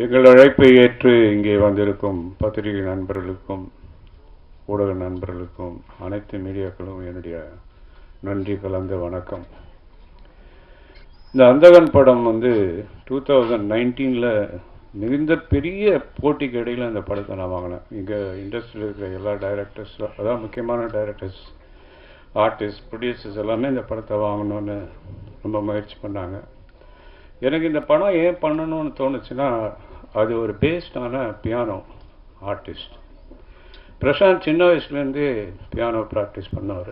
எங்கள் அழைப்பை ஏற்று இங்கே வந்திருக்கும் பத்திரிகை நண்பர்களுக்கும் ஊடக நண்பர்களுக்கும் அனைத்து மீடியாக்களும் என்னுடைய நன்றி கலந்த வணக்கம். இந்த அந்தகன் படம் 2019 மிகுந்த பெரிய போட்டிக்கு இடையில் அந்த படத்தை நான் வாங்கினேன். இங்கே இண்டஸ்ட்ரியில் இருக்கிற எல்லா டைரக்டர்ஸ், அதாவது முக்கியமான டைரக்டர்ஸ், ஆர்டிஸ்ட், ப்ரொடியூசர்ஸ் எல்லாமே இந்த படத்தை வாங்கணும்னு ரொம்ப முயற்சி பண்ணாங்க. எனக்கு இந்த படம் ஏன் பண்ணணும்னு தோணுச்சுன்னா, அது ஒரு பேஸ்டான பியானோ ஆர்டிஸ்ட். பிரசாந்த் சின்ன வயசுலேருந்தே பியானோ ப்ராக்டிஸ் பண்ணவர்.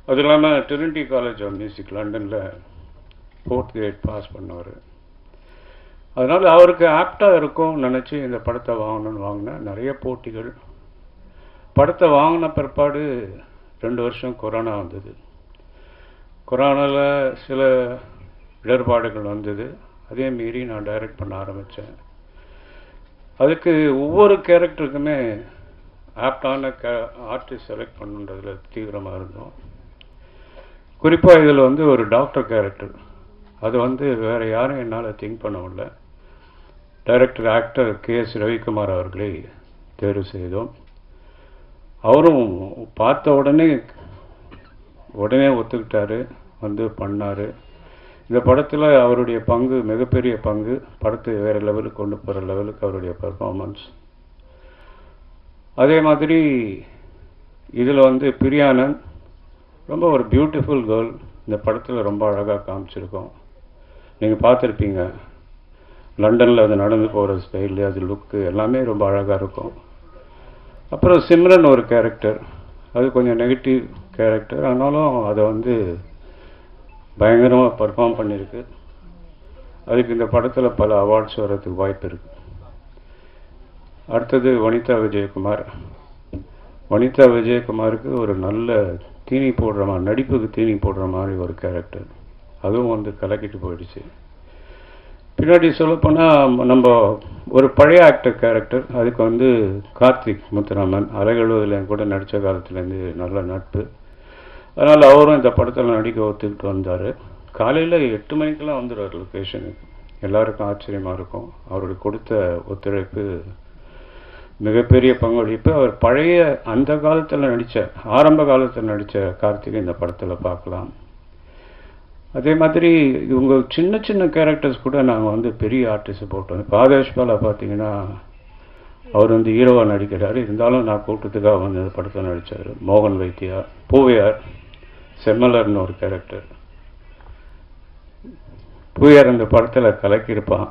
அது இல்லாமல் ட்ரினிட்டி காலேஜ் ஆஃப் மியூசிக் லண்டனில் 4th grade பாஸ் பண்ணவர். அதனால் அவருக்கு ஆப்டாக இருக்கும் நினச்சி இந்த படத்தை வாங்கணும்னு வாங்கினேன். நிறைய போட்டிகள். படத்தை வாங்கின பிற்பாடு 2 வருஷம் கொரோனா வந்தது. கொரோனாவில் சில இடர்பாடுகள் வந்தது. அதே மீறி நான் டைரக்ட் பண்ண ஆரம்பித்தேன். அதுக்கு ஒவ்வொரு கேரக்டருக்குமே ஆப்டான ஆர்டிஸ்ட் செலக்ட் பண்ணுன்றதில் தீவிரமாக இருந்தோம். குறிப்பாக இதில் ஒரு டாக்டர் கேரக்டர், அது வேறு யாரும் என்னால் திங்க் பண்ண முடியல. Director actor K.S. ரவிக்குமார் அவர்களை தேர்வு செய்தோம். அவரும் பார்த்த உடனே ஒத்துக்கிட்டாரு, பண்ணார். இந்த படத்தில் அவருடைய பங்கு மிகப்பெரிய பங்கு. படத்தை வேறு லெவலுக்கு கொண்டு போகிற லெவலுக்கு அவருடைய பர்ஃபார்மன்ஸ். அதே மாதிரி இதில் பிரியானந்த் ரொம்ப ஒரு பியூட்டிஃபுல் கேர்ள். இந்த படத்தில் ரொம்ப அழகாக காமிச்சிருக்கோம். நீங்கள் பார்த்துருப்பீங்க. லண்டனில் அது நடந்து போகிற ஸ்டைலு, அது லுக்கு எல்லாமே ரொம்ப அழகாக இருக்கும். அப்புறம் சிம்ரன் ஒரு கேரக்டர், அது கொஞ்சம் நெகட்டிவ் கேரக்டர். ஆனாலும் அதை பயங்கரமாக பர்ஃபார்ம் பண்ணியிருக்கு. அதுக்கு இந்த படத்தில் பல அவார்ட்ஸ் வர்றதுக்கு வாய்ப்பு இருக்குது. அடுத்தது வனிதா விஜயகுமார். வனிதா விஜயகுமாருக்கு ஒரு நல்ல தீனி போடுற மாதிரி, நடிப்புக்கு தீனி போடுற மாதிரி ஒரு கேரக்டர். அதுவும் கலக்கிட்டு போயிடுச்சு. பின்னாடி சொல்லப்போனால் நம்ம ஒரு பழைய ஆக்டர் கேரக்டர், அதுக்கு கார்த்திக் முத்துராமன் அலைகழுவதில் கூட நடித்த காலத்துலேருந்து நல்ல நட்பு. அதனால் அவரும் இந்த படத்தில் நடிக்க ஒத்துக்கிட்டு வந்தார். காலையில் 8 மணிக்கெல்லாம் வந்துடுவார் லொக்கேஷனுக்கு. எல்லாருக்கும் ஆச்சரியமாக இருக்கும். அவருக்கு கொடுத்த ஒத்துழைப்பு மிகப்பெரிய பங்களிப்பு. அவர் பழைய அந்த காலத்தில் ஆரம்ப காலத்தில் நடித்த கார்த்திகை இந்த படத்தில் பார்க்கலாம். அதே மாதிரி இவங்க சின்ன சின்ன கேரக்டர்ஸ் கூட நாங்கள் பெரிய ஆர்டிஸ்ட் போட்டோம். இப்போ ஆதேஷ் பாலா பார்த்தீங்கன்னா அவர் ஹீரோவாக நடிக்கிறார். இருந்தாலும் நான் கூட்டத்துக்காக இந்த படத்தில் நடித்தார். மோகன் வைத்தியா, பூவையார், செம்மலர்னு ஒரு கேரக்டர். பூவையார் இந்த படத்தில் கலக்கியிருப்பான்.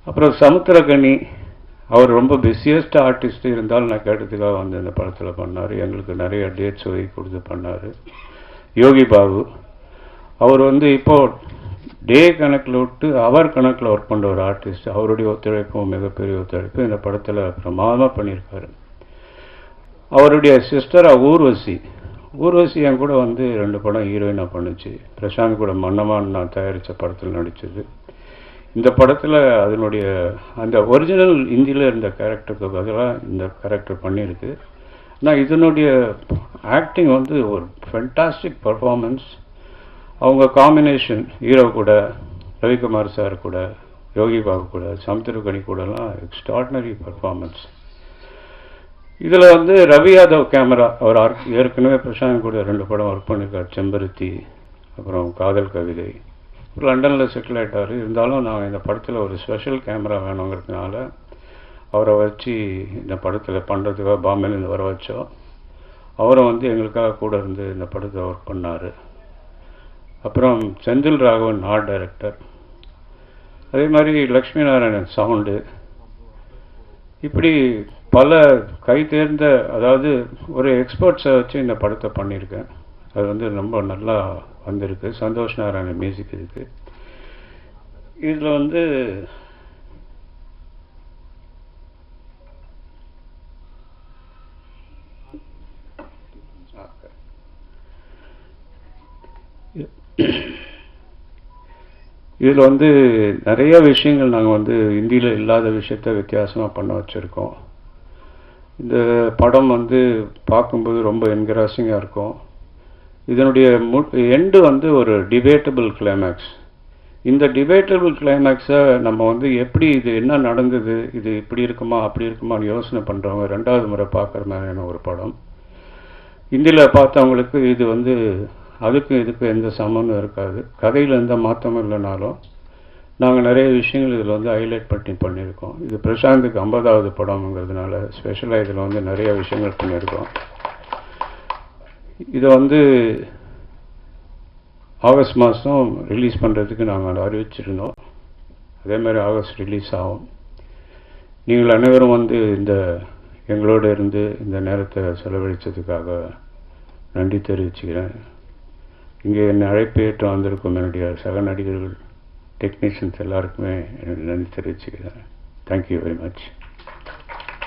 அப்புறம் சமுத்திரகனி, அவர் ரொம்ப பிஸியஸ்ட் ஆர்டிஸ்ட். இருந்தாலும் நான் கேட்டதுக்காக இந்த படத்தில் பண்ணார். எங்களுக்கு நிறைய டேட்ஸ் ஒதுக்கி கொடுத்து பண்ணார். யோகி பாபு, அவர் இப்போ டே கணக்கில் விட்டு அவர் கணக்கில் ஒர்க் பண்ணுற ஒரு ஆர்டிஸ்ட். அவருடைய ஒத்துழைப்பும் மிகப்பெரிய ஒத்துழைப்பு. இந்த படத்தில் பிரமாதமாக பண்ணியிருக்காரு. அவருடைய சிஸ்டராக ஊர்வசி என் கூட 2 படம் ஹீரோயினாக பண்ணுச்சு. பிரசாந்த் கூட மன்னமான் நான் தயாரித்த படத்தில் நடித்தது. இந்த படத்தில் அதனுடைய அந்த ஒரிஜினல் ஹிந்தியில் இருந்த கேரக்டருக்கு பதிலாக இந்த கேரக்டர் பண்ணியிருக்கு. ஆனால் இதனுடைய ஆக்டிங் ஒரு ஃபென்டாஸ்டிக் பர்ஃபார்மன்ஸ். அவங்க காம்பினேஷன் ஹீரோ கூட, ரவிக்குமார் சார் கூட, யோகி பாபு கூட, சமுத்திரகனி கூடலாம் எக்ஸ்ட்ராடினரி பர்ஃபார்மன்ஸ். இதில் ரவி யாதவ் கேமரா, அவர் ஏற்கனவே பிரசாந்த் கூட 2 படம் ஒர்க் பண்ணியிருக்கார். செம்பருத்தி, அப்புறம் காதல் கவிதை. லண்டனில் செட்டில் ஆகிட்டார். இருந்தாலும் நாங்கள் இந்த படத்தில் ஒரு ஸ்பெஷல் கேமரா வேணுங்கிறதுனால அவரை வச்சு இந்த படத்தில் பண்ணுறதுக்காக பாம்பேலேருந்து வர வச்சோம். அவரும் எங்களுக்காக கூட இருந்து இந்த படத்தை ஒர்க் பண்ணார். அப்புறம் செந்தில் ராகவன் ஆர்ட் டைரக்டர். அதே மாதிரி லக்ஷ்மி நாராயணன் சவுண்டு. இப்படி பல கை தேர்ந்த, அதாவது ஒரு எக்ஸ்பர்ட்ஸை வச்சு இந்த படத்தை பண்ணியிருக்கேன். அது ரொம்ப நல்லா வந்திருக்கு. சந்தோஷ் நாராயணன் மியூசிக் இருக்குது. இதில் இதில் நிறைய விஷயங்கள் நாங்கள் இந்தியில் இல்லாத விஷயத்த வித்தியாசமாக பண்ண வச்சுருக்கோம். இந்த படம் பார்க்கும்போது ரொம்ப என்கரேஜிங்காக இருக்கும். இதனுடைய எண்டு ஒரு டிபேட்டபிள் கிளைமேக்ஸ். இந்த டிபேட்டபிள் கிளைமேக்ஸை நம்ம வந்து எப்படி இது என்ன நடந்தது, இது இப்படி இருக்குமா அப்படி இருக்குமான்னு யோசனை பண்ணுறவங்க 2வது முறை பார்க்குற மாதிரியான ஒரு படம். இந்தியில் பார்த்தவங்களுக்கு இது வந்து அதுக்கும் இதுக்கும் எந்த சம்மந்தம் இருக்காது. கதையில் எந்த மாற்றமும் இல்லைனாலும் நாங்கள் நிறைய விஷயங்கள் இதில் வந்து ஹைலைட் பண்ணியிருக்கோம். இது பிரசாந்துக்கு 50வது படம்ங்கிறதுனால ஸ்பெஷலாக இதில் வந்து நிறைய விஷயங்கள் பண்ணியிருக்கோம். இதை வந்து ஆகஸ்ட் மாதம் ரிலீஸ் பண்ணுறதுக்கு நாங்கள் அறிவிச்சிருந்தோம். அதே மாதிரி ஆகஸ்ட் ரிலீஸ் ஆகும். நீங்கள் அனைவரும் வந்து எங்களோடு இருந்து இந்த நேரத்தை செலவழித்ததுக்காக நன்றி தெரிவிச்சுக்கிறேன். இங்கே என்னை அழைப்பு ஏற்று வந்திருக்கும் என்னுடைய சக நடிகர்கள், டெக்னீஷியன்ஸ் எல்லாருக்குமே எனக்கு நன்றி தெரிவிச்சுக்கிறேன். Thank you very much.